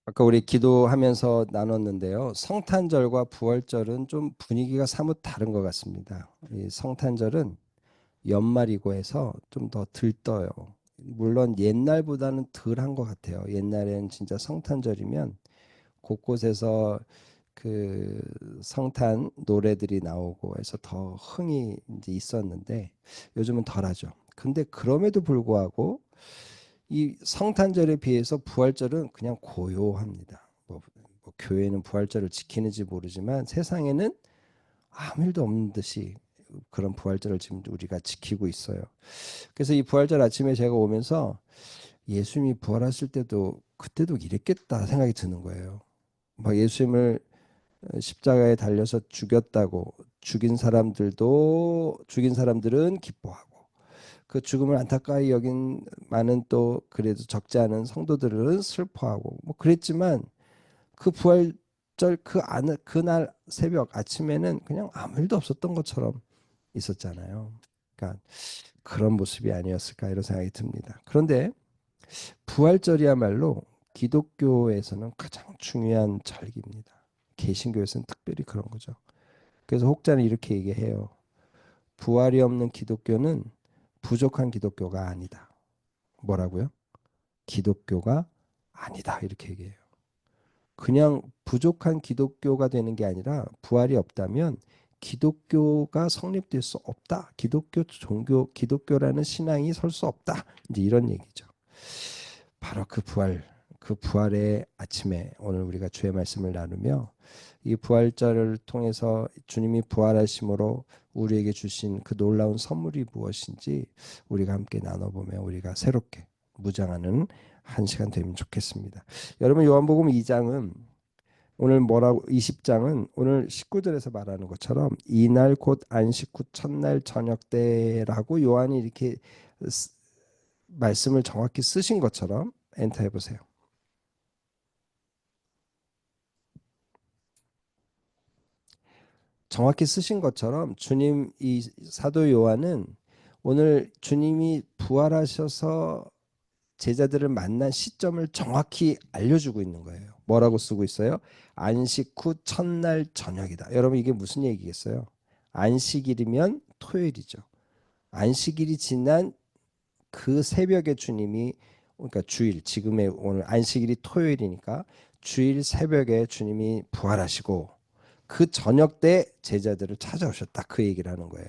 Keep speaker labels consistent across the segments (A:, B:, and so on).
A: 아까 우리 기도하면서 나눴는데요. 성탄절과 부활절은 좀 분위기가 사뭇 다른 것 같습니다. 이 성탄절은 연말이고 해서 좀 더 들떠요. 물론 옛날보다는 덜한 것 같아요. 옛날엔 진짜 성탄절이면 곳곳에서 그 성탄 노래들이 나오고 해서 더 흥이 이제 있었는데 요즘은 덜하죠. 근데 그럼에도 불구하고 이 성탄절에 비해서 부활절은 그냥 고요합니다. 뭐 교회는 부활절을 지키는지 모르지만 세상에는 아무 일도 없는 듯이 그런 부활절을 지금 우리가 지키고 있어요. 그래서 이 부활절 아침에 제가 오면서 예수님이 부활하실 때도 그때도 이랬겠다 생각이 드는 거예요. 막 예수님을 십자가에 달려서 죽였다고 죽인 사람들은 기뻐하고 그 죽음을 안타까이 여긴 많은 또 그래도 적지 않은 성도들은 슬퍼하고 뭐 그랬지만 그 부활절 그날 새벽 아침에는 그냥 아무 일도 없었던 것처럼 있었잖아요. 그러니까 그런 모습이 아니었을까 이런 생각이 듭니다. 그런데 부활절이야말로 기독교에서는 가장 중요한 절기입니다. 개신교에서는 특별히 그런 거죠. 그래서 혹자는 이렇게 얘기해요. 부활이 없는 기독교는 부족한 기독교가 아니다. 뭐라고요? 기독교가 아니다. 이렇게 얘기해요. 그냥 부족한 기독교가 되는 게 아니라 부활이 없다면 기독교가 성립될 수 없다. 기독교라는 신앙이 설 수 없다. 이제 이런 얘기죠. 바로 그 부활의 아침에 오늘 우리가 주의 말씀을 나누며 이 부활절을 통해서 주님이 부활하심으로 우리에게 주신 그 놀라운 선물이 무엇인지 우리가 함께 나눠보며 우리가 새롭게 무장하는 한 시간 되면 좋겠습니다. 여러분 요한복음 2장은 오늘 뭐라고 20장은 오늘 19절에서 말하는 것처럼 이날 곧 안식 후 첫날 저녁 때라고 요한이 이렇게 말씀을 정확히 쓰신 것처럼 엔터 해보세요. 정확히 쓰신 것처럼 주님 이 사도 요한은 오늘 주님이 부활하셔서 제자들을 만난 시점을 정확히 알려주고 있는 거예요. 뭐라고 쓰고 있어요? 안식 후 첫날 저녁이다. 여러분 이게 무슨 얘기겠어요? 안식일이면 토요일이죠. 안식일이 지난 그 새벽에 주님이 그러니까 주일 지금의 오늘 안식일이 토요일이니까 주일 새벽에 주님이 부활하시고 그 저녁 때 제자들을 찾아오셨다. 그 얘기를 하는 거예요.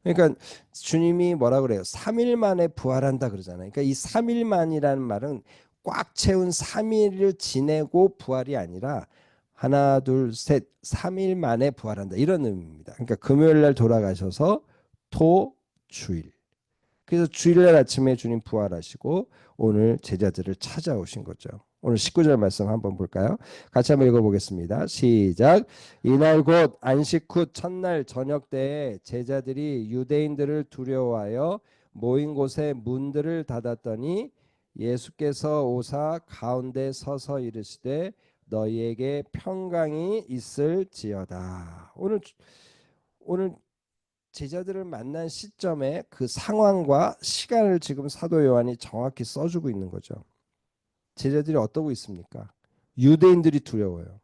A: 그러니까 주님이 뭐라 그래요? 3일 만에 부활한다 그러잖아요. 그러니까 이 3일 만이라는 말은 꽉 채운 3일을 지내고 부활이 아니라 하나, 둘, 셋, 3일 만에 부활한다. 이런 의미입니다. 그러니까 금요일 날 돌아가셔서 토, 주일. 그래서 주일날 아침에 주님 부활하시고 오늘 제자들을 찾아오신 거죠. 오늘 19절 말씀 한번 볼까요? 같이 한번 읽어보겠습니다. 시작. 이날 곧 안식 후 첫날 저녁 때에 제자들이 유대인들을 두려워하여 모인 곳에 문들을 닫았더니 예수께서 오사 가운데 서서 이르시되 너희에게 평강이 있을지어다. 오늘 제자들을 만난 시점에 그 상황과 시간을 지금 사도 요한이 정확히 써주고 있는 거죠. 제자들이 어떠고 있습니까? 유대인들이 두려워요.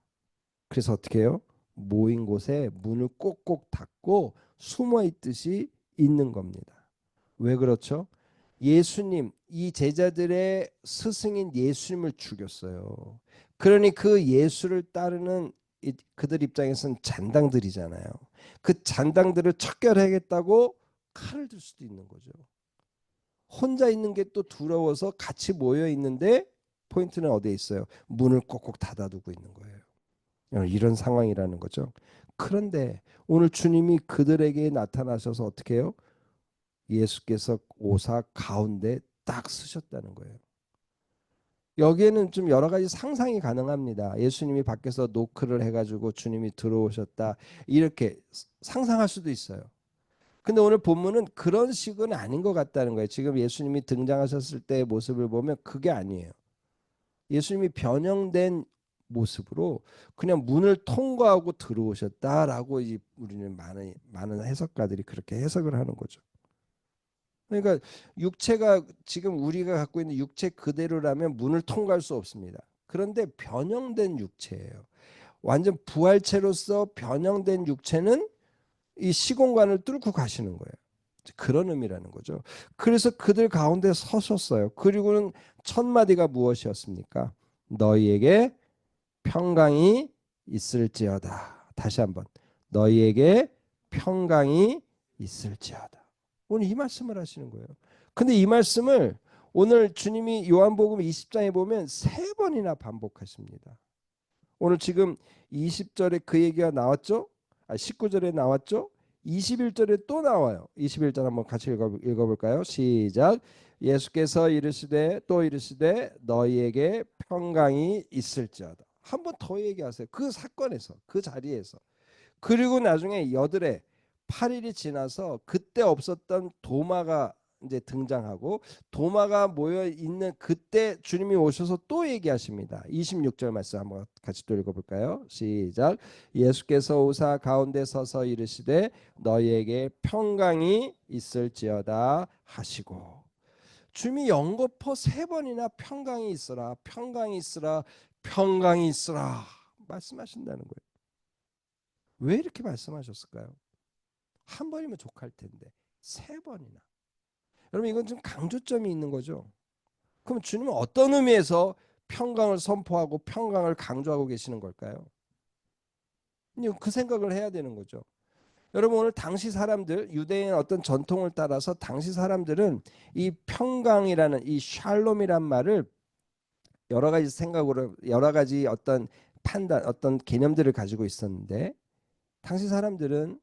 A: 그래서 어떻게 해요? 모인 곳에 문을 꼭꼭 닫고 숨어 있듯이 있는 겁니다. 왜 그렇죠? 예수님, 이 제자들의 스승인 예수님을 죽였어요. 그러니 그 예수를 따르는 그들 입장에서는 잔당들이잖아요. 그 잔당들을 척결하겠다고 칼을 들 수도 있는 거죠. 혼자 있는 게 또 두려워서 같이 모여 있는데 포인트는 어디에 있어요? 문을 꼭꼭 닫아두고 있는 거예요. 이런 상황이라는 거죠. 그런데 오늘 주님이 그들에게 나타나셔서 어떻게 해요? 예수께서 오사 가운데 딱 쓰셨다는 거예요. 여기에는 좀 여러 가지 상상이 가능합니다. 예수님이 밖에서 노크를 해가지고 주님이 들어오셨다. 이렇게 상상할 수도 있어요. 근데 오늘 본문은 그런 식은 아닌 것 같다는 거예요. 지금 예수님이 등장하셨을 때의 모습을 보면 그게 아니에요. 예수님이 변형된 모습으로 그냥 문을 통과하고 들어오셨다라고 우리는 많은 해석가들이 그렇게 해석을 하는 거죠. 그러니까 육체가 지금 우리가 갖고 있는 육체 그대로라면 문을 통과할 수 없습니다. 그런데 변형된 육체예요. 완전 부활체로서 변형된 육체는 이 시공간을 뚫고 가시는 거예요. 그런 의미라는 거죠. 그래서 그들 가운데 서셨어요. 그리고는 첫 마디가 무엇이었습니까? 너희에게 평강이 있을지어다. 다시 한번. 너희에게 평강이 있을지어다. 오늘 이 말씀을 하시는 거예요. 근데 이 말씀을 오늘 주님이 요한복음 20장에 보면 3번이나 반복하십니다. 오늘 지금 20절에 그 얘기가 나왔죠? 19절에 나왔죠? 21절에 또 나와요. 21절 한번 같이 읽어볼까요? 시작. 예수께서 이르시되 또 이르시되 너희에게 평강이 있을지어다. 한 번 더 얘기하세요. 그 사건에서, 그 자리에서. 그리고 나중에 여드레 8일이 지나서 그때 없었던 도마가 이제 등장하고 도마가 모여 있는 그때 주님이 오셔서 또 얘기하십니다. 26절 말씀 한번 같이 또 읽어볼까요? 시작. 예수께서 오사 가운데 서서 이르시되 너희에게 평강이 있을지어다 하시고 주님이 연거푸 3번이나 평강이 있으라 평강이 있으라 평강이 있으라 말씀하신다는 거예요. 왜 이렇게 말씀하셨을까요? 한 번이면 족할 텐데 3번이나. 여러분 이건 좀 강조점이 있는 거죠. 그럼 주님은 어떤 의미에서 평강을 선포하고 평강을 강조하고 계시는 걸까요? 그 생각을 해야 되는 거죠. 여러분 오늘 당시 사람들 유대인 어떤 전통을 따라서 당시 사람들은 이 평강이라는 이 샬롬이란 말을 여러 가지 생각으로 여러 가지 어떤 판단 어떤 개념들을 가지고 있었는데 당시 사람들은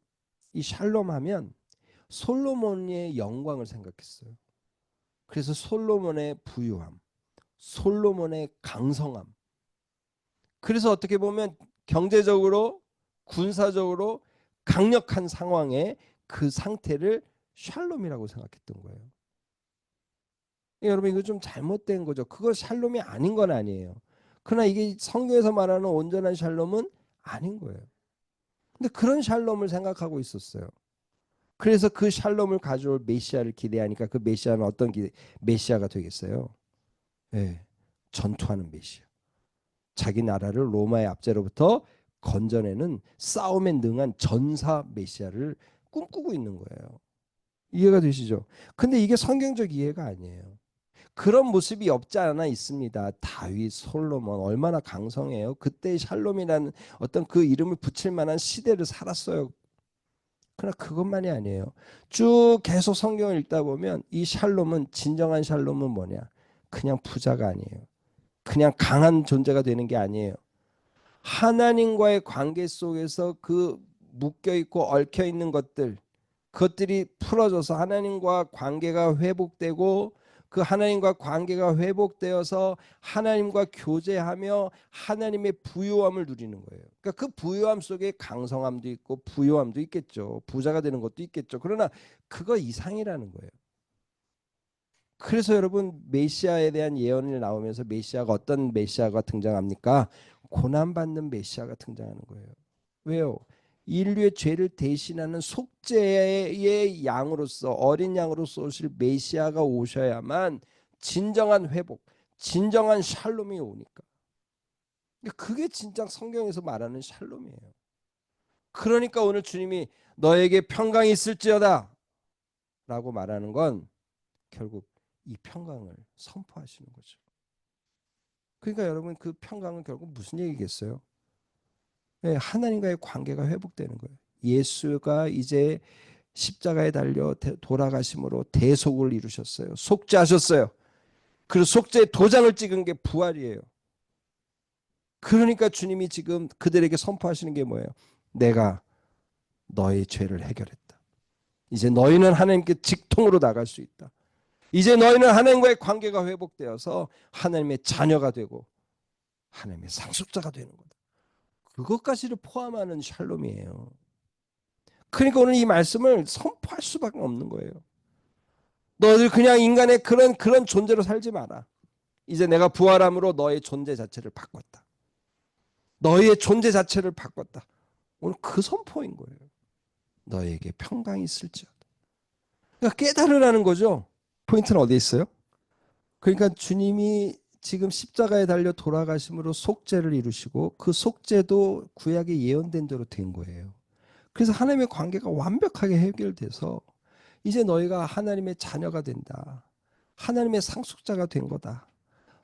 A: 이 샬롬 하면 솔로몬의 영광을 생각했어요. 그래서 솔로몬의 부유함, 솔로몬의 강성함. 그래서 어떻게 보면 경제적으로 군사적으로 강력한 상황에 그 상태를 샬롬이라고 생각했던 거예요. 여러분 이거 좀 잘못된 거죠. 그거 샬롬이 아닌 건 아니에요. 그러나 이게 성경에서 말하는 온전한 샬롬은 아닌 거예요. 근데 그런 샬롬을 생각하고 있었어요. 그래서 그 샬롬을 가져올 메시아를 기대하니까 그 메시아는 어떤 메시아가 되겠어요? 네, 전투하는 메시아. 자기 나라를 로마의 압제로부터 건져내는 싸움에 능한 전사 메시아를 꿈꾸고 있는 거예요. 이해가 되시죠? 근데 이게 성경적 이해가 아니에요. 그런 모습이 없지 않아 있습니다. 다윗, 솔로몬 얼마나 강성해요. 그때 샬롬이라는 어떤 그 이름을 붙일 만한 시대를 살았어요. 그러나 그것만이 아니에요. 쭉 계속 성경을 읽다 보면 이 샬롬은 진정한 샬롬은 뭐냐? 그냥 부자가 아니에요. 그냥 강한 존재가 되는 게 아니에요. 하나님과의 관계 속에서 그 묶여 있고 얽혀 있는 것들 그것들이 풀어져서 하나님과 관계가 회복되고 그 하나님과 관계가 회복되어서 하나님과 교제하며 하나님의 부요함을 누리는 거예요. 그러니까 그 부요함 속에 강성함도 있고 부요함도 있겠죠. 부자가 되는 것도 있겠죠. 그러나 그거 이상이라는 거예요. 그래서 여러분 메시아에 대한 예언이 나오면서 메시아가 어떤 메시아가 등장합니까? 고난받는 메시아가 등장하는 거예요. 왜요? 인류의 죄를 대신하는 속죄의 양으로서 어린 양으로서 오실 메시아가 오셔야만 진정한 회복, 진정한 샬롬이 오니까. 그게 진짜 성경에서 말하는 샬롬이에요. 그러니까 오늘 주님이 너에게 평강이 있을지어다 라고 말하는 건 결국 이 평강을 선포하시는 거죠. 그러니까 여러분 그 평강은 결국 무슨 얘기겠어요? 네, 하나님과의 관계가 회복되는 거예요. 예수가 이제 십자가에 달려 돌아가심으로 대속을 이루셨어요. 속죄하셨어요. 그리고 속죄의 도장을 찍은 게 부활이에요. 그러니까 주님이 지금 그들에게 선포하시는 게 뭐예요? 내가 너의 죄를 해결했다. 이제 너희는 하나님께 직통으로 나갈 수 있다. 이제 너희는 하나님과의 관계가 회복되어서 하나님의 자녀가 되고 하나님의 상속자가 되는 거다. 그것까지를 포함하는 샬롬이에요. 그러니까 오늘 이 말씀을 선포할 수밖에 없는 거예요. 너희들 그냥 인간의 그런 존재로 살지 마라. 이제 내가 부활함으로 너의 존재 자체를 바꿨다. 너희의 존재 자체를 바꿨다. 오늘 그 선포인 거예요. 너에게 평강이 있을지어다. 그러니까 깨달으라는 거죠. 포인트는 어디에 있어요? 그러니까 주님이 지금 십자가에 달려 돌아가심으로 속죄를 이루시고 그 속죄도 구약에 예언된 대로 된 거예요. 그래서 하나님의 관계가 완벽하게 해결돼서 이제 너희가 하나님의 자녀가 된다. 하나님의 상속자가 된 거다.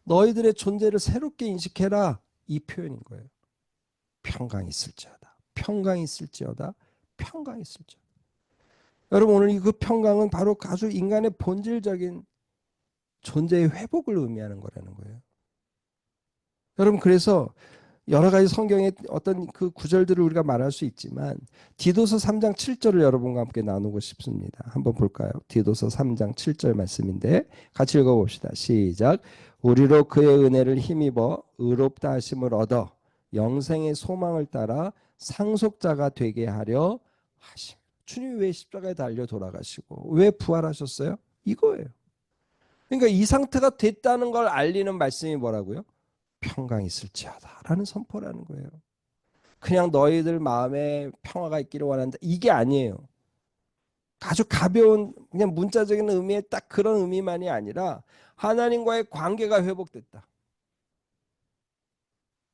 A: 너희들의 존재를 새롭게 인식해라. 이 표현인 거예요. 평강이 있을지어다. 평강이 있을지어다. 평강이 있을지어다. 여러분 오늘 이 그 평강은 바로 아주 인간의 본질적인 존재의 회복을 의미하는 거라는 거예요. 여러분 그래서 여러 가지 성경의 어떤 그 구절들을 우리가 말할 수 있지만 디도서 3장 7절을 여러분과 함께 나누고 싶습니다. 한번 볼까요? 디도서 3장 7절 말씀인데 같이 읽어봅시다. 시작. 우리로 그의 은혜를 힘입어 의롭다 하심을 얻어 영생의 소망을 따라 상속자가 되게 하려 하심. 주님이 왜 십자가에 달려 돌아가시고 왜 부활하셨어요? 이거예요. 그러니까 이 상태가 됐다는 걸 알리는 말씀이 뭐라고요? 평강이 있을지어다 라는 선포라는 거예요. 그냥 너희들 마음에 평화가 있기를 원한다. 이게 아니에요. 아주 가벼운 그냥 문자적인 의미의 딱 그런 의미만이 아니라 하나님과의 관계가 회복됐다.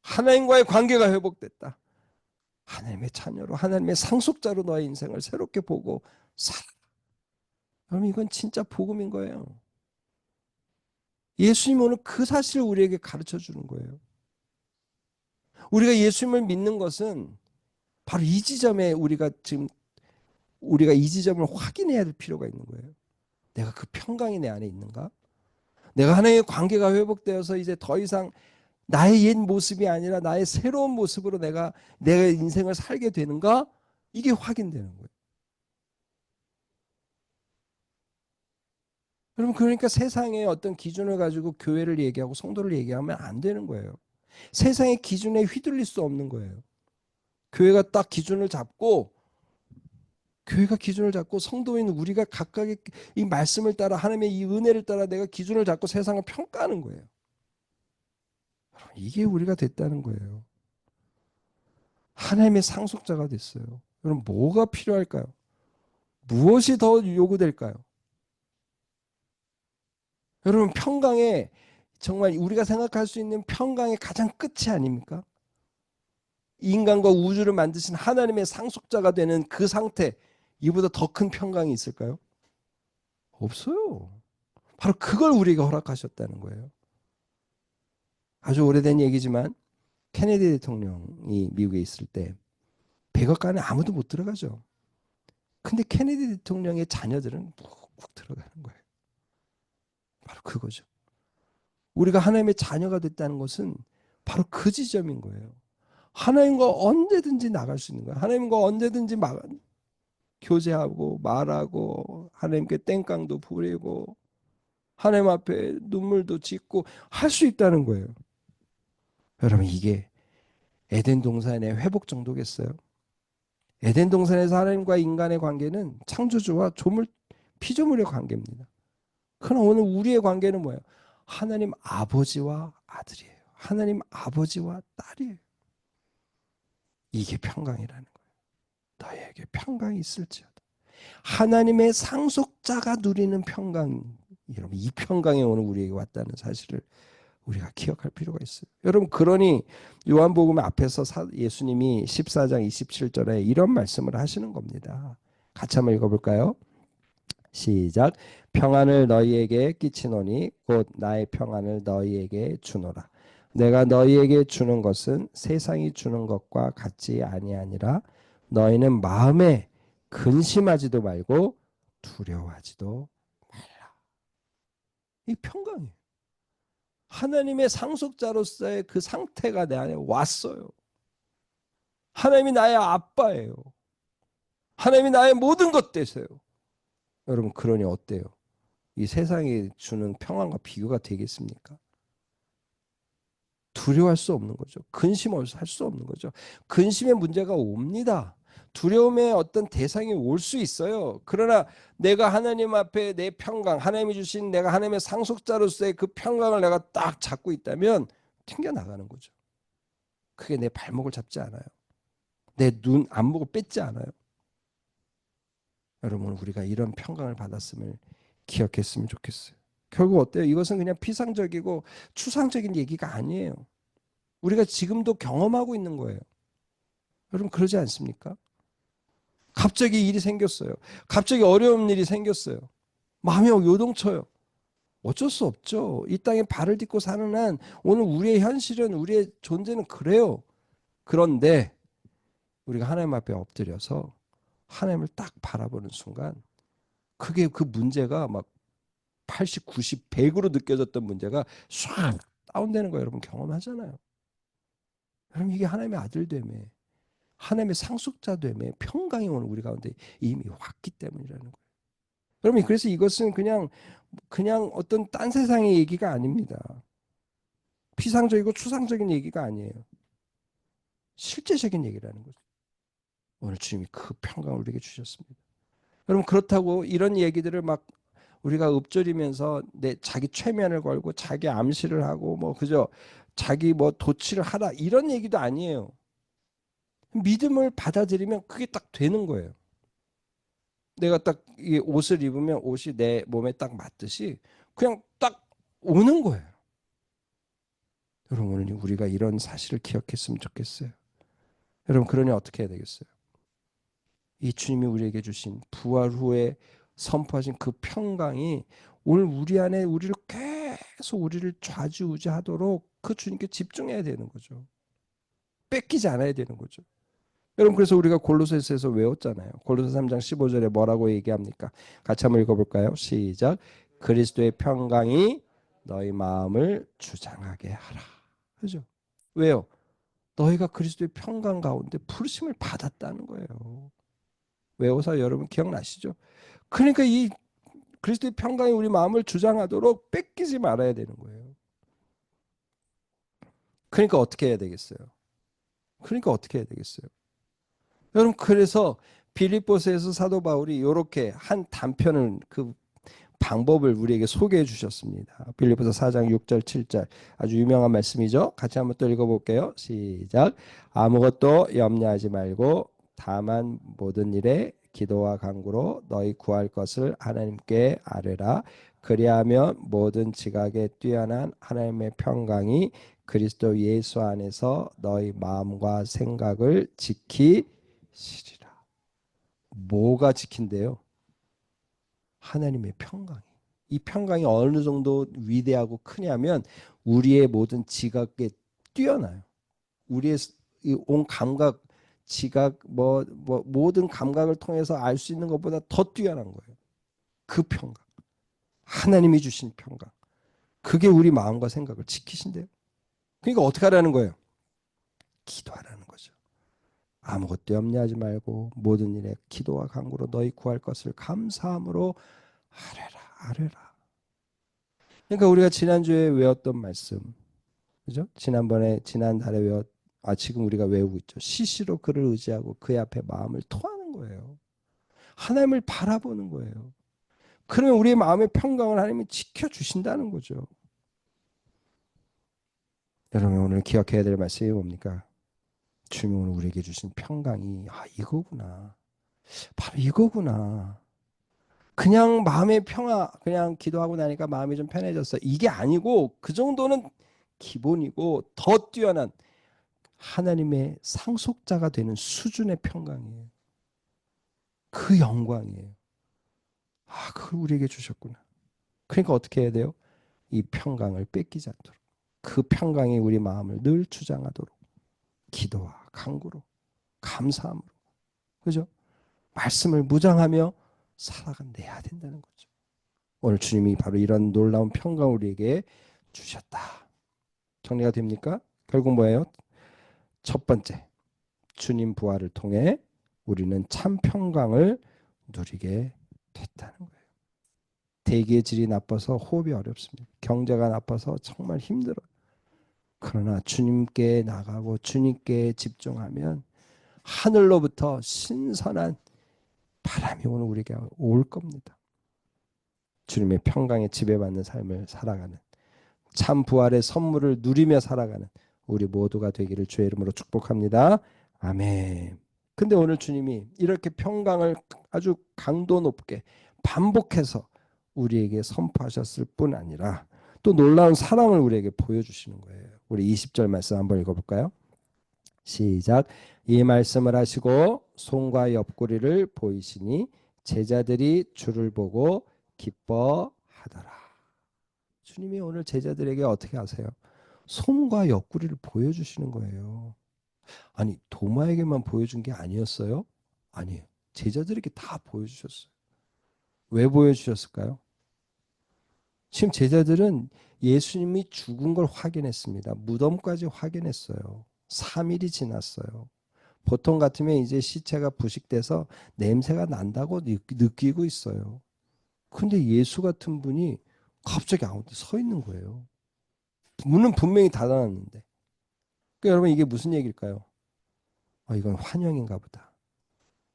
A: 하나님과의 관계가 회복됐다. 하나님의 자녀로 하나님의 상속자로 너의 인생을 새롭게 보고 살아. 그럼 이건 진짜 복음인 거예요. 예수님 오늘 그 사실을 우리에게 가르쳐 주는 거예요. 우리가 예수님을 믿는 것은 바로 이 지점에 우리가 이 지점을 확인해야 될 필요가 있는 거예요. 내가 그 평강이 내 안에 있는가? 내가 하나님의 관계가 회복되어서 이제 더 이상 나의 옛 모습이 아니라 나의 새로운 모습으로 내가 인생을 살게 되는가? 이게 확인되는 거예요. 여러분 그러니까 세상의 어떤 기준을 가지고 교회를 얘기하고 성도를 얘기하면 안 되는 거예요. 세상의 기준에 휘둘릴 수 없는 거예요. 교회가 딱 기준을 잡고 성도인 우리가 각각의 이 말씀을 따라 하나님의 이 은혜를 따라 내가 기준을 잡고 세상을 평가하는 거예요. 이게 우리가 됐다는 거예요. 하나님의 상속자가 됐어요. 그럼 뭐가 필요할까요? 무엇이 더 요구될까요? 여러분 평강의 정말 우리가 생각할 수 있는 평강의 가장 끝이 아닙니까? 인간과 우주를 만드신 하나님의 상속자가 되는 그 상태, 이보다 더 큰 평강이 있을까요? 없어요. 바로 그걸 우리에게 허락하셨다는 거예요. 아주 오래된 얘기지만 케네디 대통령이 미국에 있을 때 백악관에 아무도 못 들어가죠. 근데 케네디 대통령의 자녀들은 묵묵 들어가는 거예요. 바로 그거죠. 우리가 하나님의 자녀가 됐다는 것은 바로 그 지점인 거예요. 하나님과 언제든지 나갈 수 있는 거예요. 하나님과 언제든지 교제하고 말하고 하나님께 땡깡도 부리고 하나님 앞에 눈물도 짓고 할 수 있다는 거예요. 여러분 이게 에덴 동산의 회복 정도겠어요? 에덴 동산에서 하나님과 인간의 관계는 창조주와 피조물의 관계입니다. 그러나 오늘 우리의 관계는 뭐예요? 하나님 아버지와 아들이에요. 하나님 아버지와 딸이에요. 이게 평강이라는 거예요. 너희에게 평강이 있을지어다. 하나님의 상속자가 누리는 평강, 여러분 이 평강이 오늘 우리에게 왔다는 사실을 우리가 기억할 필요가 있어요. 여러분 그러니 요한복음 앞에서 예수님이 14장 27절에 이런 말씀을 하시는 겁니다. 같이 한번 읽어볼까요? 시작. 평안을 너희에게 끼치노니 곧 나의 평안을 너희에게 주노라. 내가 너희에게 주는 것은 세상이 주는 것과 같지 아니하니라. 너희는 마음에 근심하지도 말고 두려워하지도 말라. 이 평강이에요. 하나님의 상속자로서의 그 상태가 내 안에 왔어요. 하나님이 나의 아빠예요. 하나님이 나의 모든 것 되세요. 여러분 그러니 어때요? 이 세상이 주는 평안과 비교가 되겠습니까? 두려워할 수 없는 거죠. 근심할 수 없는 거죠. 근심의 문제가 옵니다. 두려움의 어떤 대상이 올 수 있어요. 그러나 내가 하나님 앞에 내 평강, 하나님이 주신 내가 하나님의 상속자로서의 그 평강을 내가 딱 잡고 있다면 튕겨나가는 거죠. 그게 내 발목을 잡지 않아요. 내 눈, 안목을 뺏지 않아요. 여러분 우리가 이런 평강을 받았음을 기억했으면 좋겠어요. 결국 어때요? 이것은 그냥 피상적이고 추상적인 얘기가 아니에요. 우리가 지금도 경험하고 있는 거예요. 여러분 그러지 않습니까? 갑자기 일이 생겼어요. 갑자기 어려운 일이 생겼어요. 마음이 요동쳐요. 어쩔 수 없죠. 이 땅에 발을 딛고 사는 한 오늘 우리의 현실은 우리의 존재는 그래요. 그런데 우리가 하나님 앞에 엎드려서 하나님을 딱 바라보는 순간 그게 그 문제가 막 80, 90, 100으로 느껴졌던 문제가 쫙 다운되는 거 여러분 경험하잖아요. 여러분 이게 하나님의 아들됨에 하나님의 상속자됨에 평강이 오늘 우리 가운데 이미 왔기 때문이라는 거예요. 여러분 그래서 이것은 그냥 어떤 딴 세상의 얘기가 아닙니다. 피상적이고 추상적인 얘기가 아니에요. 실제적인 얘기라는 거죠. 오늘 주님이 그 평강을 우리에게 주셨습니다. 여러분 그렇다고 이런 얘기들을 막 우리가 읊조리면서 내 자기 최면을 걸고 자기 암시를 하고 뭐 그저 자기 뭐 도치를 하라 이런 얘기도 아니에요. 믿음을 받아들이면 그게 딱 되는 거예요. 내가 딱 이 옷을 입으면 옷이 내 몸에 딱 맞듯이 그냥 딱 오는 거예요. 여러분 오늘 우리가 이런 사실을 기억했으면 좋겠어요. 여러분 그러니 어떻게 해야 되겠어요? 이 주님이 우리에게 주신 부활 후에 선포하신 그 평강이 오늘 우리 안에 우리를 계속 우리를 좌지우지하도록 그 주님께 집중해야 되는 거죠. 뺏기지 않아야 되는 거죠. 여러분 그래서 우리가 골로새서에서 외웠잖아요. 골로새 3장 15절에 뭐라고 얘기합니까? 같이 한번 읽어볼까요? 시작. 그리스도의 평강이 너희 마음을 주장하게 하라. 그죠? 왜요? 너희가 그리스도의 평강 가운데 부르심을 받았다는 거예요. 외워서 여러분 기억나시죠? 그러니까 이 그리스도의 평강이 우리 마음을 주장하도록 뺏기지 말아야 되는 거예요. 그러니까 어떻게 해야 되겠어요? 그러니까 어떻게 해야 되겠어요? 여러분 그래서 빌립보서에서 사도 바울이 이렇게 한 단편을 그 방법을 우리에게 소개해 주셨습니다. 빌립보서 4장 6절 7절 아주 유명한 말씀이죠. 같이 한번 또 읽어볼게요. 시작. 아무것도 염려하지 말고 다만 모든 일에 기도와 간구로 너희 구할 것을 하나님께 아뢰라. 그리하면 모든 지각에 뛰어난 하나님의 평강이 그리스도 예수 안에서 너희 마음과 생각을 지키시리라. 뭐가 지킨대요? 하나님의 평강이. 이 평강이 어느 정도 위대하고 크냐면 우리의 모든 지각에 뛰어나요. 우리의 온 감각, 지각, 모든 감각을 통해서 알 수 있는 것보다 더 뛰어난 거예요. 그 평강. 하나님이 주신 평강. 그게 우리 마음과 생각을 지키신대요. 그러니까 어떻게 하라는 거예요? 기도하라는 거죠. 아무것도 염려하지 말고 모든 일에 기도와 간구로 너희 구할 것을 감사함으로 아뢰라, 아뢰라. 그러니까 우리가 지난주에 외웠던 말씀, 그죠? 지난달에 지금 우리가 외우고 있죠. 시시로 그를 의지하고 그의 앞에 마음을 토하는 거예요. 하나님을 바라보는 거예요. 그러면 우리의 마음의 평강을 하나님이 지켜주신다는 거죠. 여러분 오늘 기억해야 될 말씀이 뭡니까? 주님이 오늘 우리에게 주신 평강이 이거구나. 바로 이거구나. 그냥 마음의 평화, 그냥 기도하고 나니까 마음이 좀 편해졌어. 이게 아니고 그 정도는 기본이고 더 뛰어난 하나님의 상속자가 되는 수준의 평강이에요. 그 영광이에요. 그걸 우리에게 주셨구나. 그러니까 어떻게 해야 돼요? 이 평강을 뺏기지 않도록. 그 평강이 우리 마음을 늘 주장하도록 기도와 간구로 감사함으로 그죠? 말씀을 무장하며 살아내야 된다는 거죠. 오늘 주님이 바로 이런 놀라운 평강을 우리에게 주셨다. 정리가 됩니까? 결국 뭐예요? 첫 번째, 주님 부활을 통해 우리는 참 평강을 누리게 됐다는 거예요. 대기의 질이 나빠서 호흡이 어렵습니다. 경제가 나빠서 정말 힘들어요. 그러나 주님께 나가고 주님께 집중하면 하늘로부터 신선한 바람이 오늘 우리에게 올 겁니다. 주님의 평강에 지배받는 삶을 살아가는 참 부활의 선물을 누리며 살아가는 우리 모두가 되기를 주의 이름으로 축복합니다. 아멘. 근데 오늘 주님이 이렇게 평강을 아주 강도 높게 반복해서 우리에게 선포하셨을 뿐 아니라 또 놀라운 사랑을 우리에게 보여주시는 거예요. 우리 20절 말씀 한번 읽어볼까요? 시작. 이 말씀을 하시고 손과 옆구리를 보이시니 제자들이 주를 보고 기뻐하더라. 주님이 오늘 제자들에게 어떻게 하세요? 손과 옆구리를 보여주시는 거예요. 아니, 도마에게만 보여준 게 아니었어요? 아니에요. 제자들에게 다 보여주셨어요. 왜 보여주셨을까요? 지금 제자들은 예수님이 죽은 걸 확인했습니다. 무덤까지 확인했어요. 3일이 지났어요. 보통 같으면 이제 시체가 부식돼서 냄새가 난다고 느끼고 있어요. 근데 예수 같은 분이 갑자기 아무데 서 있는 거예요. 문은 분명히 닫아놨는데. 그러니까 여러분 이게 무슨 얘기일까요? 이건 환영인가 보다.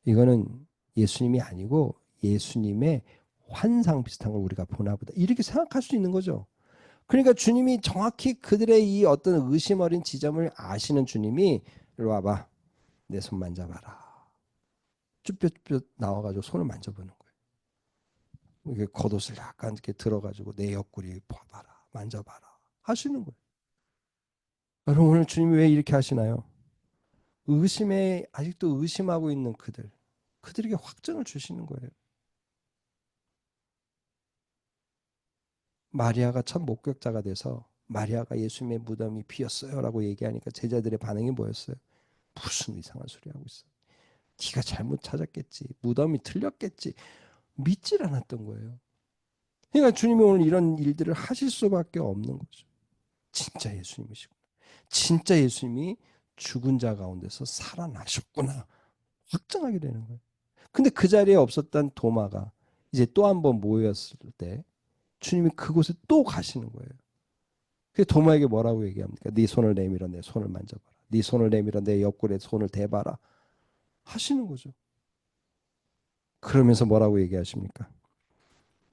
A: 이거는 예수님이 아니고 예수님의 환상 비슷한 걸 우리가 보나 보다. 이렇게 생각할 수 있는 거죠. 그러니까 주님이 정확히 그들의 이 어떤 의심 어린 지점을 아시는 주님이 이리 와봐. 내 손 만져봐라. 쭈뼛쭈뼛 나와가지고 손을 만져보는 거예요. 이게 겉옷을 약간 이렇게 들어가지고 내 옆구리 봐봐라. 만져봐라. 하시는 거예요. 여러분 오늘 주님이 왜 이렇게 하시나요? 의심에 아직도 의심하고 있는 그들에게 확증을 주시는 거예요. 마리아가 첫 목격자가 돼서 마리아가 예수님의 무덤이 비었어요라고 얘기하니까 제자들의 반응이 뭐였어요? 무슨 이상한 소리 하고 있어. 네가 잘못 찾았겠지. 무덤이 틀렸겠지. 믿질 않았던 거예요. 그러니까 주님이 오늘 이런 일들을 하실 수밖에 없는 거죠. 진짜 예수님이시구나. 진짜 예수님이 죽은 자 가운데서 살아나셨구나. 확정하게 되는 거예요. 근데 그 자리에 없었던 도마가 이제 또 한 번 모였을 때 주님이 그곳에 또 가시는 거예요. 그래서 도마에게 뭐라고 얘기합니까? 네 손을 내밀어 내 손을 만져봐라. 네 손을 내밀어 내 옆구리에 손을 대봐라. 하시는 거죠. 그러면서 뭐라고 얘기하십니까?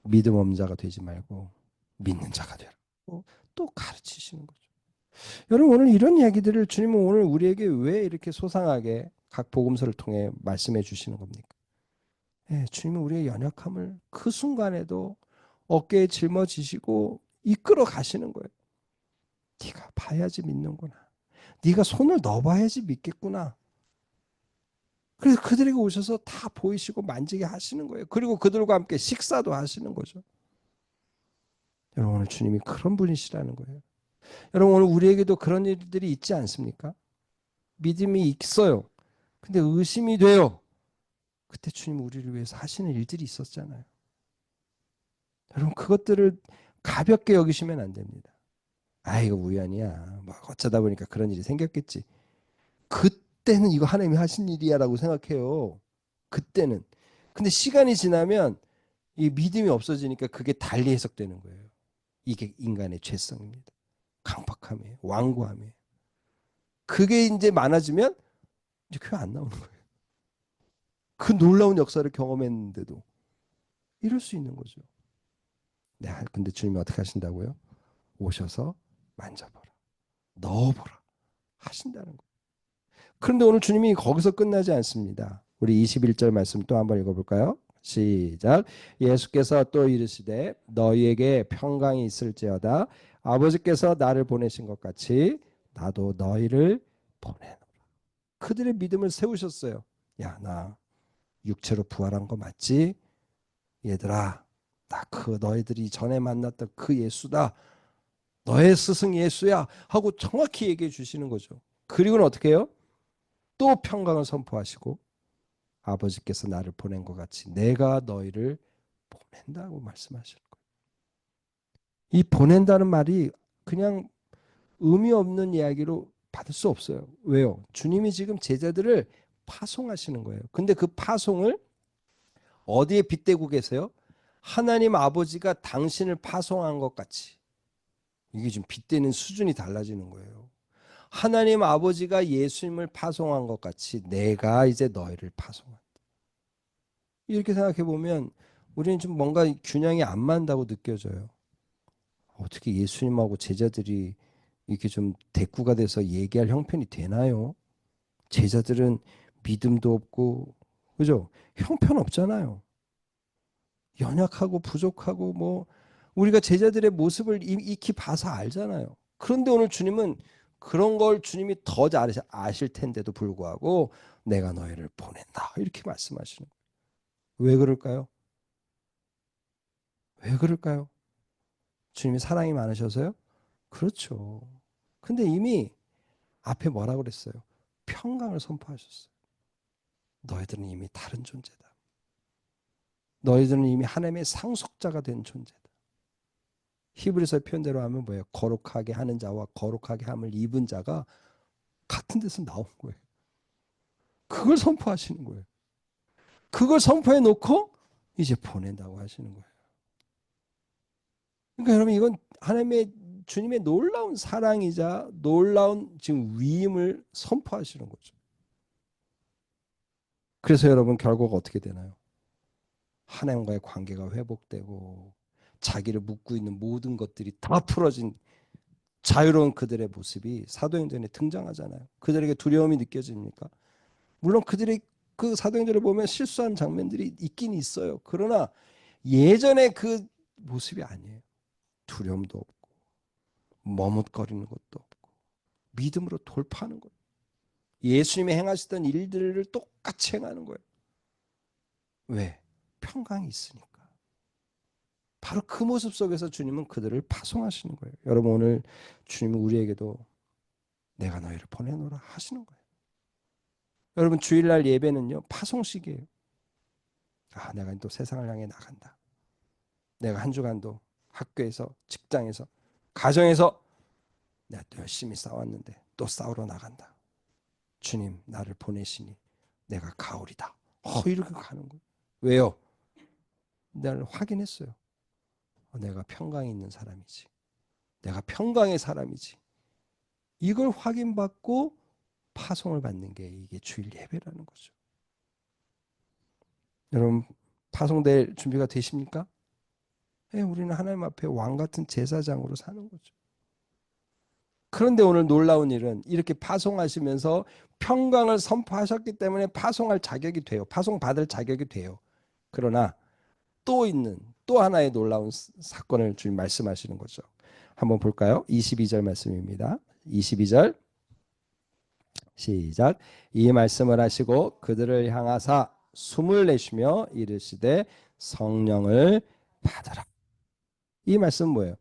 A: 믿음 없는 자가 되지 말고 믿는 자가 되라고 또 가르치시는 거죠. 여러분 오늘 이런 이야기들을 주님은 오늘 우리에게 왜 이렇게 소상하게 각 복음서를 통해 말씀해 주시는 겁니까? 예, 주님은 우리의 연약함을 그 순간에도 어깨에 짊어지시고 이끌어 가시는 거예요. 네가 봐야지 믿는구나. 네가 손을 넣어봐야지 믿겠구나. 그래서 그들에게 오셔서 다 보이시고 만지게 하시는 거예요. 그리고 그들과 함께 식사도 하시는 거죠. 여러분 오늘 주님이 그런 분이시라는 거예요. 여러분 오늘 우리에게도 그런 일들이 있지 않습니까? 믿음이 있어요. 근데 의심이 돼요. 그때 주님 우리를 위해서 하시는 일들이 있었잖아요. 여러분 그것들을 가볍게 여기시면 안 됩니다. 이거 우연이야. 뭐 어쩌다 보니까 그런 일이 생겼겠지. 그때는 이거 하나님이 하신 일이야라고 생각해요. 그때는. 근데 시간이 지나면 이 믿음이 없어지니까 그게 달리 해석되는 거예요. 이게 인간의 죄성입니다. 강팍함이에요. 완고함이에요. 그게 이제 많아지면 이제 교회 안 나오는 거예요. 그 놀라운 역사를 경험했는데도 이럴 수 있는 거죠. 네, 근데 주님이 어떻게 하신다고요? 오셔서 만져보라. 넣어보라. 하신다는 거예요. 그런데 오늘 주님이 거기서 끝나지 않습니다. 우리 21절 말씀 또 한번 읽어볼까요? 시작. 예수께서 또 이르시되 너희에게 평강이 있을지어다. 아버지께서 나를 보내신 것 같이 나도 너희를 보내노라. 그들의 믿음을 세우셨어요. 야, 나 육체로 부활한 거 맞지? 얘들아, 나 그 너희들이 전에 만났던 그 예수다. 너의 스승 예수야 하고 정확히 얘기해 주시는 거죠. 그리고는 어떻게 해요? 또 평강을 선포하시고 아버지께서 나를 보낸 것 같이 내가 너희를 보낸다고 말씀하시는 거예요. 이 보낸다는 말이 그냥 의미 없는 이야기로 받을 수 없어요. 왜요? 주님이 지금 제자들을 파송하시는 거예요. 근데 그 파송을 어디에 빗대고 계세요? 하나님 아버지가 당신을 파송한 것 같이. 이게 지금 빗대는 수준이 달라지는 거예요. 하나님 아버지가 예수님을 파송한 것 같이 내가 이제 너희를 파송한다. 이렇게 생각해 보면 우리는 좀 뭔가 균형이 안 맞는다고 느껴져요. 어떻게 예수님하고 제자들이 이렇게 좀 대꾸가 돼서 얘기할 형편이 되나요? 제자들은 믿음도 없고, 그죠? 형편 없잖아요. 연약하고 부족하고 뭐 우리가 제자들의 모습을 익히 봐서 알잖아요. 그런데 오늘 주님은 그런 걸 주님이 더 잘 아실 텐데도 불구하고 내가 너희를 보낸다 이렇게 말씀하시는 거예요. 왜 그럴까요? 왜 그럴까요? 주님이 사랑이 많으셔서요? 그렇죠. 근데 이미 앞에 뭐라 그랬어요? 평강을 선포하셨어요. 너희들은 이미 다른 존재다. 너희들은 이미 하나님의 상속자가 된 존재다. 히브리서 표현대로 하면 뭐예요? 거룩하게 하는 자와 거룩하게 함을 입은 자가 같은 데서 나온 거예요. 그걸 선포하시는 거예요. 그걸 선포해 놓고 이제 보낸다고 하시는 거예요. 그러니까 여러분 이건 하나님의 주님의 놀라운 사랑이자 놀라운 지금 위임을 선포하시는 거죠. 그래서 여러분 결과가 어떻게 되나요? 하나님과의 관계가 회복되고 자기를 묶고 있는 모든 것들이 다 풀어진 자유로운 그들의 모습이 사도행전에 등장하잖아요. 그들에게 두려움이 느껴집니까? 물론 그들이 그 사도행전을 보면 실수한 장면들이 있긴 있어요. 그러나 예전의 그 모습이 아니에요. 두려움도 없고 머뭇거리는 것도 없고 믿음으로 돌파하는 거예요. 예수님이 행하시던 일들을 똑같이 행하는 거예요. 왜? 평강이 있으니까. 바로 그 모습 속에서 주님은 그들을 파송하시는 거예요. 여러분 오늘 주님은 우리에게도 내가 너희를 보내노라 하시는 거예요. 여러분 주일날 예배는요 파송식이에요. 아 내가 또 세상을 향해 나간다. 내가 한 주간도 학교에서 직장에서 가정에서 내가 또 열심히 싸웠는데 또 싸우러 나간다. 주님 나를 보내시니 내가 가오리다. 이렇게 가는 거예요. 왜요? 나를 확인했어요. 내가 평강이 있는 사람이지. 내가 평강의 사람이지. 이걸 확인받고 파송을 받는 게 이게 주일 예배라는 거죠. 여러분 파송될 준비가 되십니까? 네, 우리는 하나님 앞에 왕 같은 제사장으로 사는 거죠. 그런데 오늘 놀라운 일은 이렇게 파송하시면서 평강을 선포하셨기 때문에 파송할 자격이 돼요. 파송받을 자격이 돼요. 그러나 또 하나의 놀라운 사건을 주님 말씀하시는 거죠. 한번 볼까요? 22절 말씀입니다. 22절 시작. 이 말씀을 하시고 그들을 향하사 숨을 내쉬며 이르시되 성령을 받으라. 이 말씀은 뭐예요?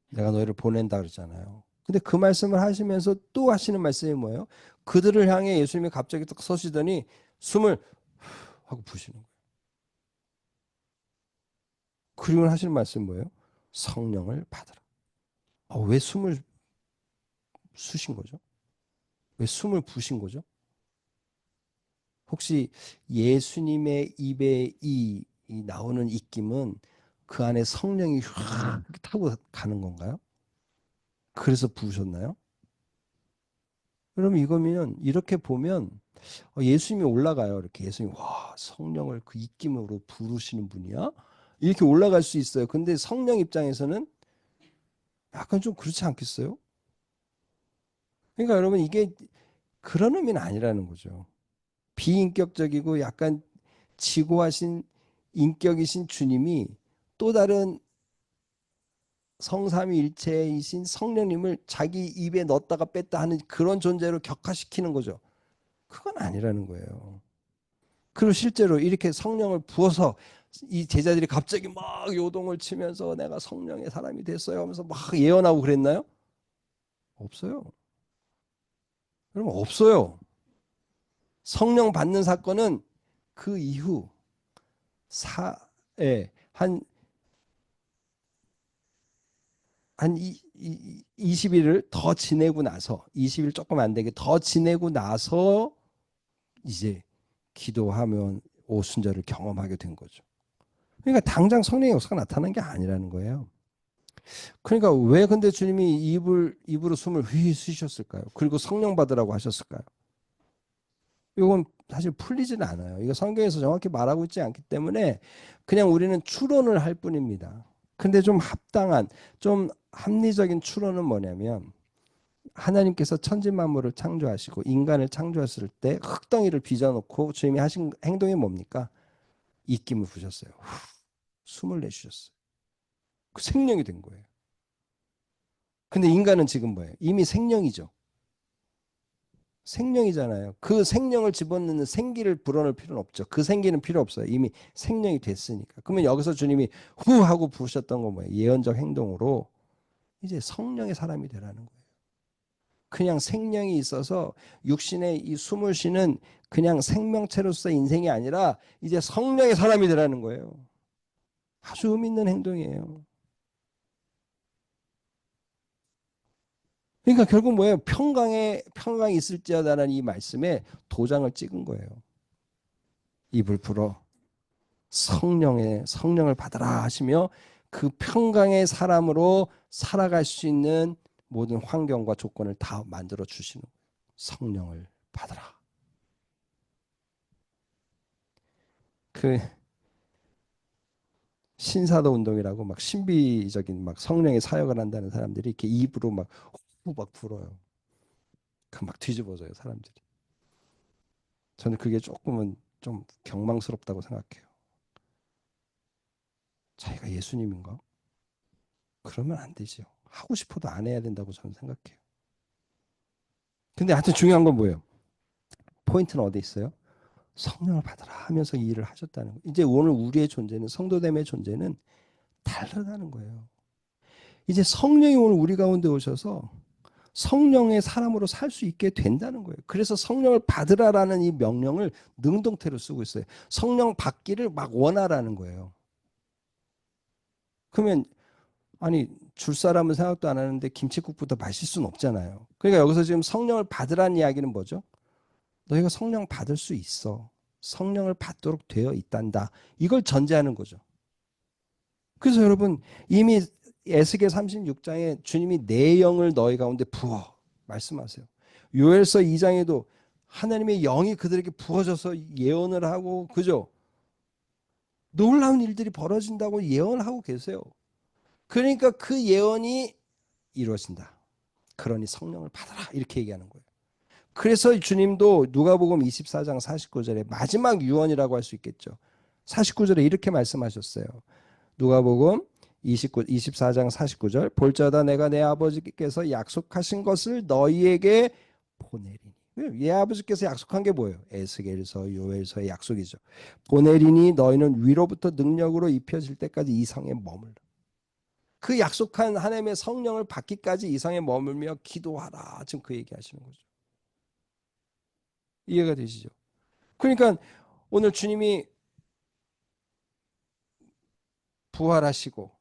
A: 내가 너희를 보낸다 그러잖아요. 근데 그 말씀을 하시면서 또 하시는 말씀이 뭐예요? 그들을 향해 예수님이 갑자기 딱 서시더니 숨을 하고 부시는 거예요. 그리고 하시는 말씀이 뭐예요? 성령을 받으라. 왜 숨을 쉬신 거죠? 왜 숨을 부신 거죠? 혹시 예수님의 입에 이 나오는 입김은 그 안에 성령이 확 타고 가는 건가요? 그래서 부으셨나요? 그럼 이거면 이렇게 보면 예수님이 올라가요. 이렇게 예수님이 와 성령을 그 입김으로 부르시는 분이야? 이렇게 올라갈 수 있어요. 근데 성령 입장에서는 약간 좀 그렇지 않겠어요? 그러니까 여러분 이게 그런 의미는 아니라는 거죠. 비인격적이고 약간 지고하신 인격이신 주님이 또 다른 성삼위일체이신 성령님을 자기 입에 넣었다가 뺐다 하는 그런 존재로 격화시키는 거죠. 그건 아니라는 거예요. 그리고 실제로 이렇게 성령을 부어서 이 제자들이 갑자기 막 요동을 치면서 내가 성령의 사람이 됐어요 하면서 막 예언하고 그랬나요? 없어요. 여러분 없어요. 성령 받는 사건은 그 이후 한 20일을 더 지내고 나서 20일 조금 안 되게 더 지내고 나서 이제 기도하면 오순절을 경험하게 된 거죠. 그러니까 당장 성령의 역사가 나타난 게 아니라는 거예요. 그러니까 왜 근데 주님이 입으로 숨을 휘 쉬셨을까요? 그리고 성령 받으라고 하셨을까요? 이건 사실 풀리지는 않아요. 이거 성경에서 정확히 말하고 있지 않기 때문에 그냥 우리는 추론을 할 뿐입니다. 근데 좀 합당한, 좀 합리적인 추론은 뭐냐면 하나님께서 천지 만물을 창조하시고 인간을 창조했을 때 흙덩이를 빚어놓고 주님이 하신 행동이 뭡니까? 입김을 부셨어요. 숨을 내쉬셨어요. 그 생명이 된 거예요. 근데 인간은 지금 뭐예요? 이미 생명이죠. 생명이잖아요. 그 생명을 집어넣는 생기를 불어넣을 필요는 없죠. 그 생기는 필요 없어요. 이미 생명이 됐으니까. 그러면 여기서 주님이 후 하고 부으셨던 건 뭐예요? 예언적 행동으로 이제 성령의 사람이 되라는 거예요. 그냥 생명이 있어서 육신의 이 숨을 쉬는 그냥 생명체로서 인생이 아니라 이제 성령의 사람이 되라는 거예요. 아주 의미 있는 행동이에요. 그러니까 결국 뭐예요? 평강이 있을지어다라는 이 말씀에 도장을 찍은 거예요. 입을 불어 성령을 받아라 하시며 그 평강의 사람으로 살아갈 수 있는 모든 환경과 조건을 다 만들어 주시는 거예요. 성령을 받아라. 그 신사도 운동이라고 막 신비적인 막 성령의 사역을 한다는 사람들이 이렇게 입으로 막 후 막 불어요. 그 막 뒤집어져요, 사람들이. 저는 그게 조금은 좀 경망스럽다고 생각해요. 자기가 예수님인가? 그러면 안 되죠. 하고 싶어도 안 해야 된다고 저는 생각해요. 근데 하여튼 중요한 건 뭐예요? 포인트는 어디 있어요? 성령을 받아라 하면서 이 일을 하셨다는 거예요. 이제 오늘 우리의 존재는 성도됨의 존재는 다르다는 거예요. 이제 성령이 오늘 우리 가운데 오셔서 성령의 사람으로 살 수 있게 된다는 거예요. 그래서 성령을 받으라라는 이 명령을 능동태로 쓰고 있어요. 성령 받기를 막 원하라는 거예요. 그러면 아니 줄 사람은 생각도 안 하는데 김치국부터 마실 수는 없잖아요. 그러니까 여기서 지금 성령을 받으라는 이야기는 뭐죠? 너희가 성령 받을 수 있어. 성령을 받도록 되어 있단다. 이걸 전제하는 거죠. 그래서 여러분 이미 에스겔 36장에 주님이 내 영을 너희 가운데 부어 말씀하세요. 요엘서 2장에도 하나님의 영이 그들에게 부어져서 예언을 하고 그죠? 놀라운 일들이 벌어진다고 예언을 하고 계세요. 그러니까 그 예언이 이루어진다. 그러니 성령을 받아라 이렇게 얘기하는 거예요. 그래서 주님도 누가복음 24장 49절에 마지막 유언이라고 할 수 있겠죠. 49절에 이렇게 말씀하셨어요. 누가복음 24장 49절 볼자다 내가 내 아버지께서 약속하신 것을 너희에게 보내리니. 예 아버지께서 약속한 게 뭐예요? 에스겔서 요엘서의 약속이죠. 보내리니 너희는 위로부터 능력으로 입혀질 때까지 이 성에 머물라. 그 약속한 하나님의 성령을 받기까지 이 성에 머물며 기도하라. 지금 그 얘기하시는 거죠. 이해가 되시죠? 그러니까 오늘 주님이 부활하시고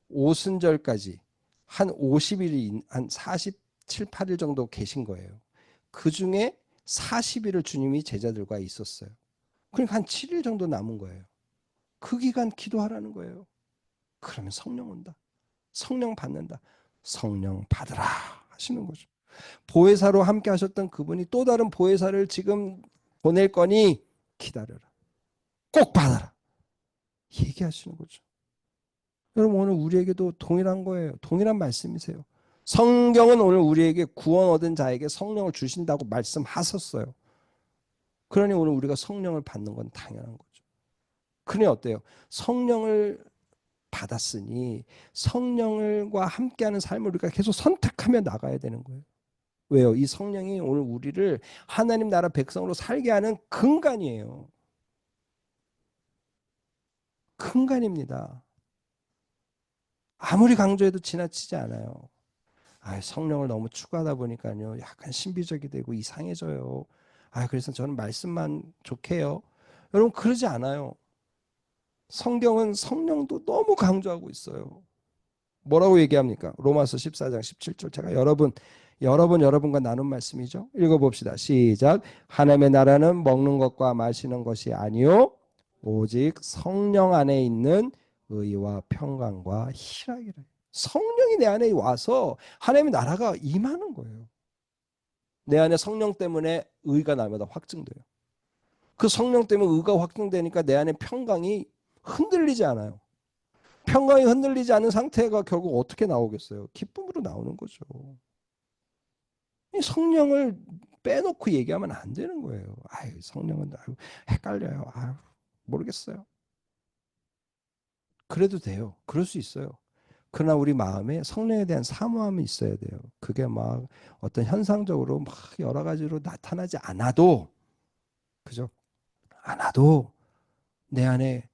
A: 오순절까지 한 50일이 한 47, 8일 정도 계신 거예요. 그 중에 40일을 주님이 제자들과 있었어요. 그러니까 한 7일 정도 남은 거예요. 그 기간 기도하라는 거예요. 그러면 성령 온다. 성령 받는다. 성령 받으라 하시는 거죠. 보혜사로 함께 하셨던 그분이 또 다른 보혜사를 지금 보낼 거니 기다려라. 꼭 받아라. 얘기하시는 거죠. 여러분 오늘 우리에게도 동일한 거예요. 동일한 말씀이세요. 성경은 오늘 우리에게 구원 얻은 자에게 성령을 주신다고 말씀하셨어요. 그러니 오늘 우리가 성령을 받는 건 당연한 거죠. 그러니 어때요? 성령을 받았으니 성령과 함께하는 삶을 우리가 계속 선택하며 나가야 되는 거예요. 왜요? 이 성령이 오늘 우리를 하나님 나라 백성으로 살게 하는 근간이에요. 근간입니다. 아무리 강조해도 지나치지 않아요. 성령을 너무 추구하다 보니까요. 약간 신비적이 되고 이상해져요. 그래서 저는 말씀만 좋게요. 여러분 그러지 않아요. 성경은 성령도 너무 강조하고 있어요. 뭐라고 얘기합니까? 로마서 14장 17절. 제가 여러분과 나눈 말씀이죠. 읽어봅시다. 시작. 하나님의 나라는 먹는 것과 마시는 것이 아니요 오직 성령 안에 있는 의와 평강과 희락이라. 성령이 내 안에 와서 하나님의 나라가 임하는 거예요. 내 안에 성령 때문에 의가 날마다 확증돼요. 그 성령 때문에 의가 확증되니까 내 안에 평강이 흔들리지 않아요. 평강이 흔들리지 않은 상태가 결국 어떻게 나오겠어요? 기쁨으로 나오는 거죠. 이 성령을 빼놓고 얘기하면 안 되는 거예요. 성령은 헷갈려요. 모르겠어요. 그래도 돼요. 그럴 수 있어요. 그러나 우리 마음에 성령에 대한 사모함이 있어야 돼요. 그게 막 어떤 현상적으로 막 여러 가지로 나타나지 않아도, 그죠? 않아도 내 안에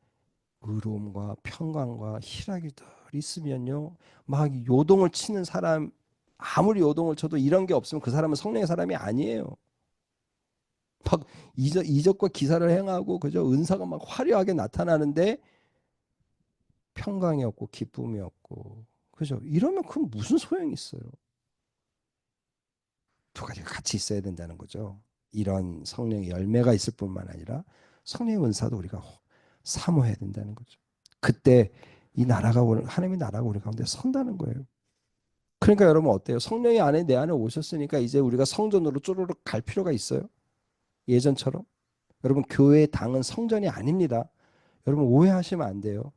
A: 의로움과 평강과 희락이 늘 있으면요, 막 요동을 치는 사람, 아무리 요동을 쳐도 이런 게 없으면 그 사람은 성령의 사람이 아니에요. 막 이적과 기사를 행하고, 그죠? 은사가 막 화려하게 나타나는데 평강이 없고 기쁨이 없고, 그죠? 이러면 그건 무슨 소용이 있어요? 두 가지가 같이 있어야 된다는 거죠. 이런 성령의 열매가 있을 뿐만 아니라 성령의 은사도 우리가 사모해야 된다는 거죠. 그때 이 나라가 하나님의 나라가 우리 가운데 선다는 거예요. 그러니까 여러분 어때요? 성령이 안에 내 안에 오셨으니까 이제 우리가 성전으로 쪼르륵 갈 필요가 있어요? 예전처럼? 여러분 교회의 당은 성전이 아닙니다. 여러분 오해하시면 안 돼요.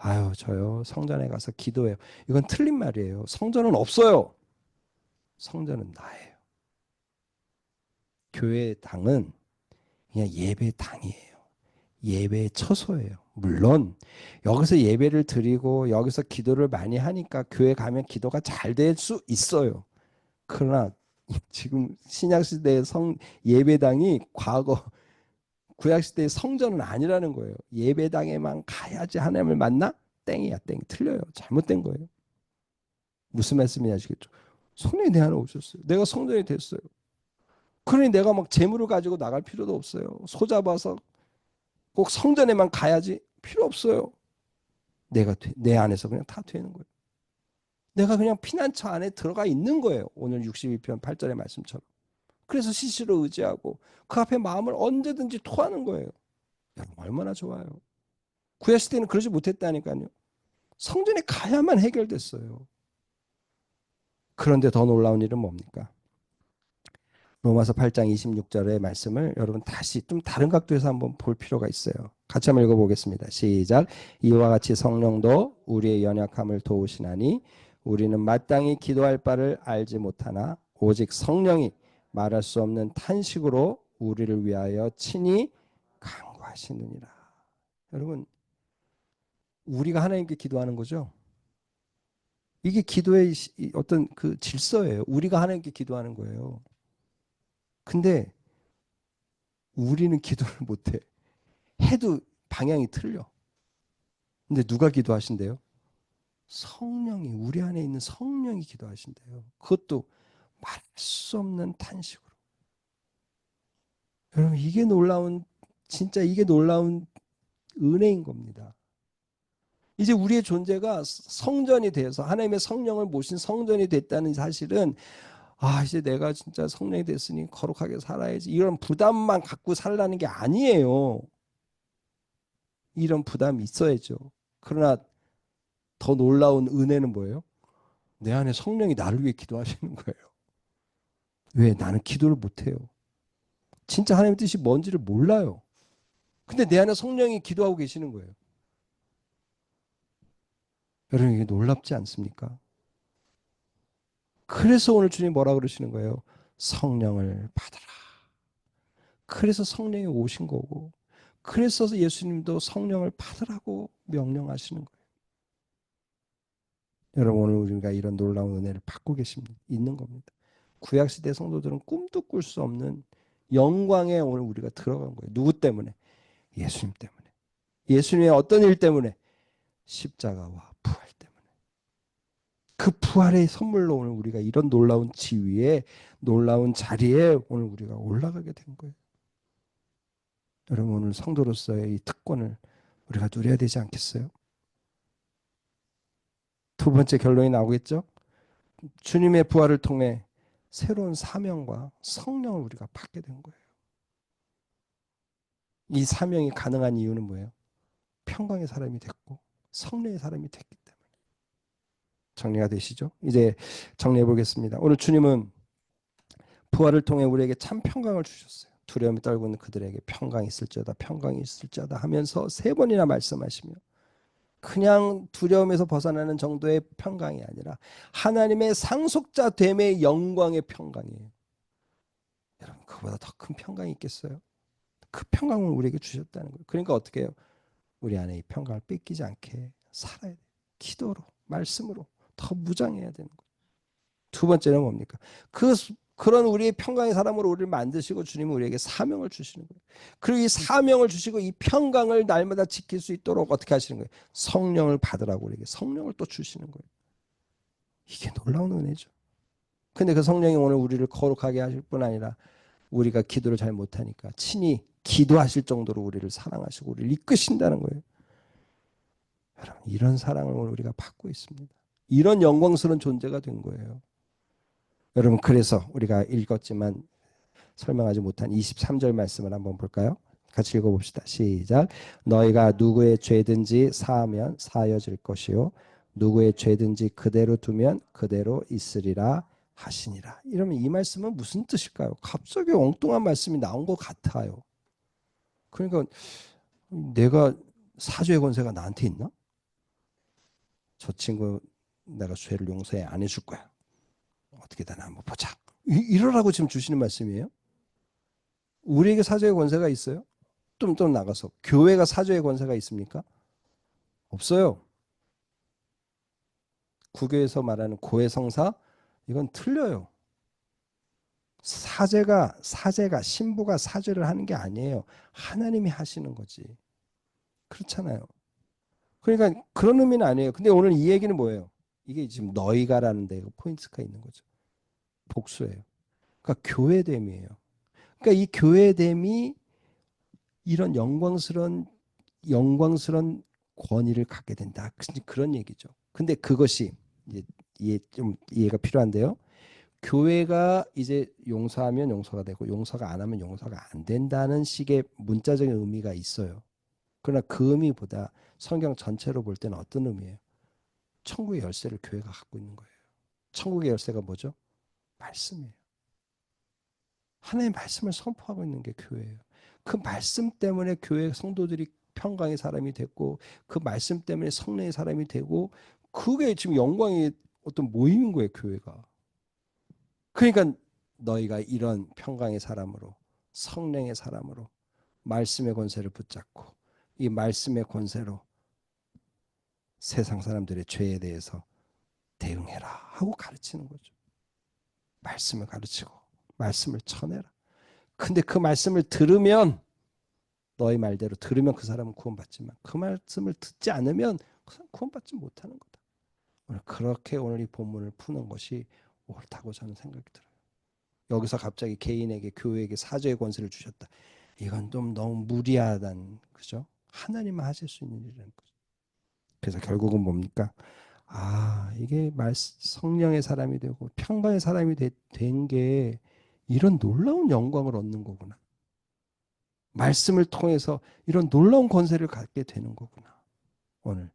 A: 아유 저요 성전에 가서 기도해요. 이건 틀린 말이에요. 성전은 없어요. 성전은 나예요. 교회의 당은 그냥 예배 당이에요. 예배의 처소예요. 물론 여기서 예배를 드리고 여기서 기도를 많이 하니까 교회 가면 기도가 잘 될 수 있어요. 그러나 지금 신약 시대의 예배당이 과거 구약 시대의 성전은 아니라는 거예요. 예배당에만 가야지 하나님을 만나? 땡이야, 땡. 틀려요. 잘못된 거예요. 무슨 말씀인지 아시겠죠? 성령이 내 안에 오셨어요. 내가 성전이 됐어요. 그러니 내가 막 재물을 가지고 나갈 필요도 없어요. 소 잡아서 꼭 성전에만 가야지 필요 없어요. 내 안에서 그냥 다 되는 거예요. 내가 그냥 피난처 안에 들어가 있는 거예요. 오늘 62편 8절의 말씀처럼. 그래서 시시로 의지하고 그 앞에 마음을 언제든지 토하는 거예요. 여러분 얼마나 좋아요. 구약 시대는 그러지 못했다니까요. 성전에 가야만 해결됐어요. 그런데 더 놀라운 일은 뭡니까? 로마서 8장 26절의 말씀을 여러분 다시 좀 다른 각도에서 한번 볼 필요가 있어요. 같이 한번 읽어보겠습니다. 시작. 이와 같이 성령도 우리의 연약함을 도우시나니 우리는 마땅히 기도할 바를 알지 못하나 오직 성령이 말할 수 없는 탄식으로 우리를 위하여 친히 간구하시느니라. 여러분 우리가 하나님께 기도하는 거죠. 이게 기도의 어떤 그 질서예요. 우리가 하나님께 기도하는 거예요. 근데 우리는 기도를 못해. 해도 방향이 틀려. 근데 누가 기도하신대요? 성령이, 우리 안에 있는 성령이 기도하신대요. 그것도 말할 수 없는 탄식으로. 여러분 이게 놀라운, 진짜 이게 놀라운 은혜인 겁니다. 이제 우리의 존재가 성전이 돼서 하나님의 성령을 모신 성전이 됐다는 사실은, 아 이제 내가 진짜 성령이 됐으니 거룩하게 살아야지, 이런 부담만 갖고 살라는 게 아니에요. 이런 부담이 있어야죠. 그러나 더 놀라운 은혜는 뭐예요? 내 안에 성령이 나를 위해 기도하시는 거예요. 왜? 나는 기도를 못해요. 진짜 하나님의 뜻이 뭔지를 몰라요. 근데 내 안에 성령이 기도하고 계시는 거예요. 여러분 이게 놀랍지 않습니까? 그래서 오늘 주님 뭐라 그러시는 거예요? 성령을 받으라. 그래서 성령이 오신 거고, 그래서 예수님도 성령을 받으라고 명령하시는 거예요. 여러분 오늘 우리가 이런 놀라운 은혜를 받고 있는 겁니다. 구약시대 성도들은 꿈도 꿀 수 없는 영광에 오늘 우리가 들어간 거예요. 누구 때문에? 예수님 때문에. 예수님의 어떤 일 때문에? 십자가와 부활 때문에. 그 부활의 선물로 오늘 우리가 이런 놀라운 지위에, 놀라운 자리에 오늘 우리가 올라가게 된 거예요. 여러분 오늘 성도로서의 이 특권을 우리가 누려야 되지 않겠어요? 두 번째 결론이 나오겠죠? 주님의 부활을 통해 새로운 사명과 성령을 우리가 받게 된 거예요. 이 사명이 가능한 이유는 뭐예요? 평강의 사람이 됐고 성령의 사람이 됐기 때문에. 정리가 되시죠? 이제 정리해 보겠습니다. 오늘 주님은 부활을 통해 우리에게 참 평강을 주셨어요. 두려움이 떨고 있는 그들에게 평강이 있을지어다, 평강이 있을지어다 하면서 세 번이나 말씀하시며, 그냥 두려움에서 벗어나는 정도의 평강이 아니라 하나님의 상속자 됨의 영광의 평강이에요. 여러분 그보다 더 큰 평강이 있겠어요? 그 평강을 우리에게 주셨다는 거예요. 그러니까 어떻게 해요? 우리 안에 이 평강을 뺏기지 않게 살아야 돼. 기도로, 말씀으로 더 무장해야 되는 거예요. 두 번째는 뭡니까? 그런 우리의 평강의 사람으로 우리를 만드시고 주님은 우리에게 사명을 주시는 거예요. 그리고 이 사명을 주시고 이 평강을 날마다 지킬 수 있도록 어떻게 하시는 거예요? 성령을 받으라고 우리에게 성령을 또 주시는 거예요. 이게 놀라운 은혜죠. 근데 그 성령이 오늘 우리를 거룩하게 하실 뿐 아니라 우리가 기도를 잘 못하니까 친히 기도하실 정도로 우리를 사랑하시고 우리를 이끄신다는 거예요. 여러분, 이런 사랑을 오늘 우리가 받고 있습니다. 이런 영광스러운 존재가 된 거예요. 여러분, 그래서 우리가 읽었지만 설명하지 못한 23절 말씀을 한번 볼까요? 같이 읽어봅시다. 시작. 너희가 누구의 죄든지 사하면 사하여질 것이요 누구의 죄든지 그대로 두면 그대로 있으리라 하시니라. 이러면 이 말씀은 무슨 뜻일까요? 갑자기 엉뚱한 말씀이 나온 것 같아요. 그러니까 내가 사죄의 권세가 나한테 있나? 저 친구 내가 죄를 용서해 안 해줄 거야. 어떻게 되나 한번 보자. 이러라고 지금 주시는 말씀이에요? 우리에게 사죄의 권세가 있어요? 좀 나가서 교회가 사죄의 권세가 있습니까? 없어요. 구교에서 말하는 고해성사 이건 틀려요. 사제가 신부가 사죄를 하는 게 아니에요. 하나님이 하시는 거지. 그렇잖아요. 그러니까 그런 의미는 아니에요. 근데 오늘 이 얘기는 뭐예요? 이게 지금 너희가라는 데 포인트가 있는 거죠. 복수예요. 그러니까 교회됨이에요. 그러니까 이 교회됨이 이런 영광스러운 권위를 갖게 된다. 그런 얘기죠. 근데 그것이 이제 좀 이해가 필요한데요. 교회가 이제 용서하면 용서가 되고 용서가 안 하면 용서가 안 된다는 식의 문자적인 의미가 있어요. 그러나 그 의미보다 성경 전체로 볼 때는 어떤 의미예요? 천국의 열쇠를 교회가 갖고 있는 거예요. 천국의 열쇠가 뭐죠? 말씀이에요. 하나님의 말씀을 선포하고 있는 게 교회예요. 그 말씀 때문에 교회 성도들이 평강의 사람이 됐고 그 말씀 때문에 성령의 사람이 되고 그게 지금 영광의 어떤 모임인 거예요. 교회가. 그러니까 너희가 이런 평강의 사람으로 성령의 사람으로 말씀의 권세를 붙잡고 이 말씀의 권세로 세상 사람들의 죄에 대해서 대응해라 하고 가르치는 거죠. 말씀을 가르치고 말씀을 전해라. 근데 그 말씀을 들으면 너희 말대로 들으면 그 사람은 구원받지만 그 말씀을 듣지 않으면 그 사람은 구원받지 못하는 거다. 오늘 그렇게 오늘 이 본문을 푸는 것이 옳다고 저는 생각이 들어요. 여기서 갑자기 개인에게 교회에게 사죄의 권세를 주셨다. 이건 좀 너무 무리하다는 그죠? 하나님만 하실 수 있는 일이라는 거죠. 그래서 결국은 뭡니까? 이게 성령의 사람이 되고 평강의 사람이 된 게 이런 놀라운 영광을 얻는 거구나. 말씀을 통해서 이런 놀라운 권세를 갖게 되는 거구나. 오늘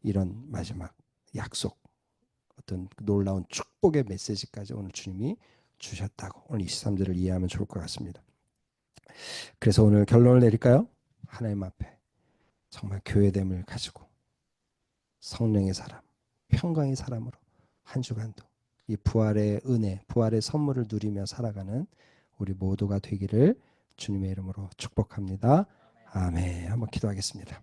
A: 이런 마지막 약속, 어떤 놀라운 축복의 메시지까지 오늘 주님이 주셨다고 오늘 23절을 이해하면 좋을 것 같습니다. 그래서 오늘 결론을 내릴까요? 하나님 앞에 정말 교회됨을 가지고 성령의 사람, 평강의 사람으로 한 주간도 이 부활의 은혜, 부활의 선물을 누리며 살아가는 우리 모두가 되기를 주님의 이름으로 축복합니다. 아멘. 한번 기도하겠습니다.